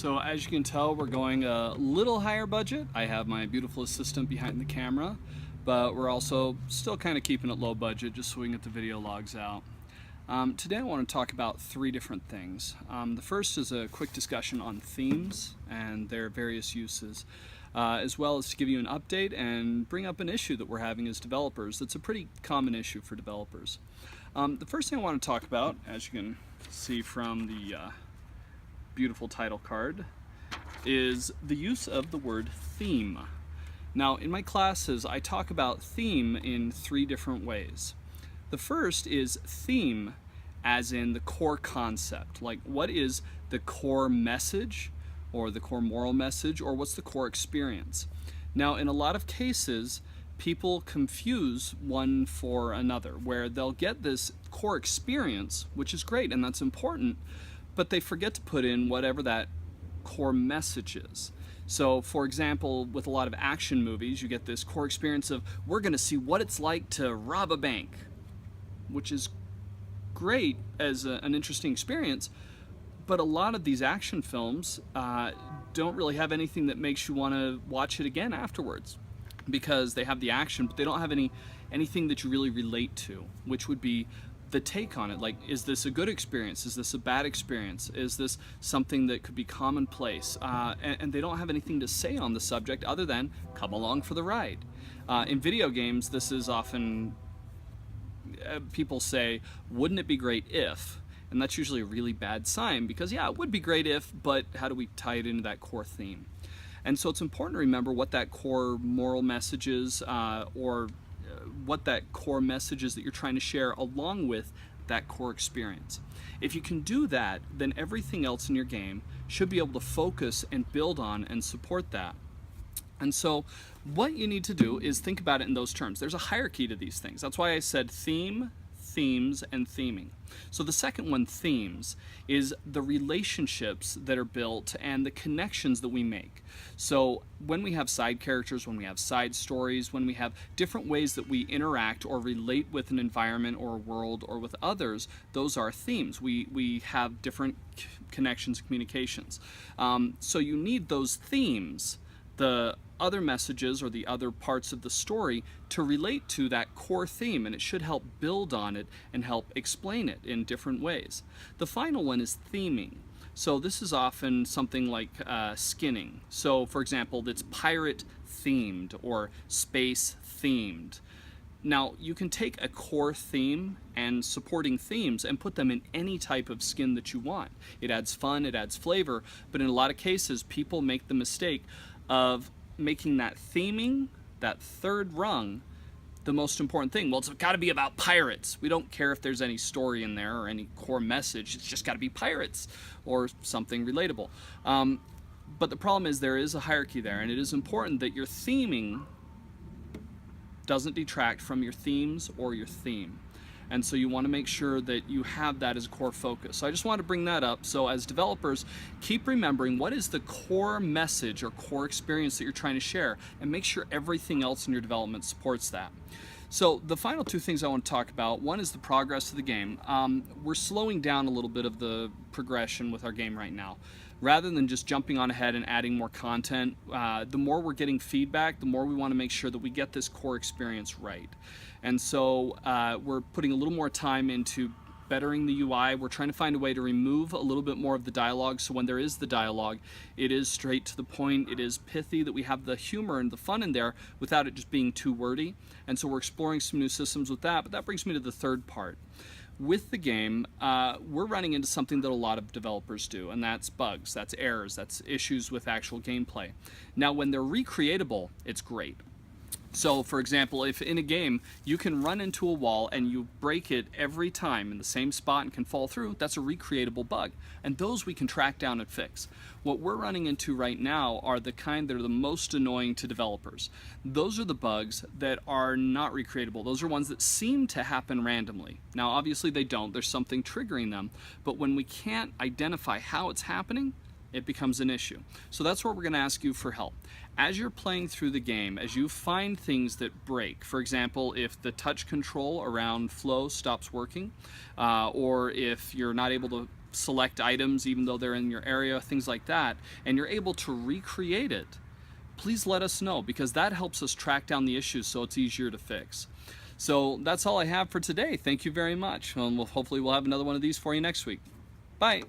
So as you can tell, we're going a little higher budget. I have my beautiful assistant behind the camera, but we're also still kind of keeping it low budget just so we can get the video logs out. Today I want to talk about three different things. The first is a quick discussion on themes and their various uses, as well as to give you an update and bring up an issue that we're having as developers. That's a pretty common issue for developers. The first thing I want to talk about, as you can see from the beautiful title card, is the use of the word theme. Now, in my classes, I talk about theme in three different ways. The first is theme as in the core concept, like what is the core message or the core moral message, or what's the core experience. Now, in a lot of cases, people confuse one for another, where they'll get this core experience, which is great and that's important, but they forget to put in whatever that core message is. So, for example, with a lot of action movies, you get this core experience of, we're going to see what it's like to rob a bank, which is great as an interesting experience, but a lot of these action films don't really have anything that makes you want to watch it again afterwards, because they have the action, but they don't have anything that you really relate to, which would be the take on it. Like, is this a good experience? Is this a bad experience? Is this something that could be commonplace? And they don't have anything to say on the subject other than come along for the ride. In video games, this is often, people say, wouldn't it be great if? And that's usually a really bad sign, because yeah, it would be great if, but how do we tie it into that core theme? And so it's important to remember what that core moral message is, or what that core message is that you're trying to share along with that core experience. If you can do that, then everything else in your game should be able to focus and build on and support that. And so what you need to do is think about it in those terms. There's a hierarchy to these things. That's why I said theme, themes, and theming. So the second one, themes, is the relationships that are built and the connections that we make. So when we have side characters, when we have side stories, when we have different ways that we interact or relate with an environment or a world or with others, those are themes. We have different connections and communications. So you need those themes, the other messages or the other parts of the story, to relate to that core theme, and it should help build on it and help explain it in different ways. The final one is theming. So this is often something like skinning. So for example, it's pirate themed or space themed. Now, you can take a core theme and supporting themes and put them in any type of skin that you want. It adds fun, it adds flavor, but in a lot of cases, people make the mistake of making that theming, that third rung, the most important thing. Well, it's got to be about pirates. We don't care if there's any story in there or any core message. It's just got to be pirates or something relatable. But the problem is there is a hierarchy there, and it is important that your theming doesn't detract from your themes or your theme. And so you want to make sure that you have that as a core focus. So I just want to bring that up. So as developers, keep remembering what is the core message or core experience that you're trying to share, and make sure everything else in your development supports that. So the final two things I want to talk about, one is the progress of the game. We're slowing down a little bit of the progression with our game right now. Rather than just jumping on ahead and adding more content, the more we're getting feedback, the more we want to make sure that we get this core experience right. And so we're putting a little more time into bettering the UI. We're trying to find a way to remove a little bit more of the dialogue, so when there is the dialogue, it is straight to the point, it is pithy, that we have the humor and the fun in there without it just being too wordy. And so we're exploring some new systems with that, but that brings me to the third part. With the game, we're running into something that a lot of developers do, and that's bugs, that's errors, that's issues with actual gameplay. Now, when they're recreatable, it's great. So, for example, if in a game you can run into a wall and you break it every time in the same spot and can fall through, that's a recreatable bug. And those we can track down and fix. What we're running into right now are the kind that are the most annoying to developers. Those are the bugs that are not recreatable. Those are ones that seem to happen randomly. Now, obviously they don't. There's something triggering them. But when we can't identify how it's happening, it becomes an issue. So that's where we're going to ask you for help. As you're playing through the game, as you find things that break, for example, if the touch control around Flo stops working, or if you're not able to select items even though they're in your area, things like that, and you're able to recreate it, please let us know, because that helps us track down the issues so it's easier to fix. So that's all I have for today. Thank you very much. Hopefully we'll have another one of these for you next week. Bye.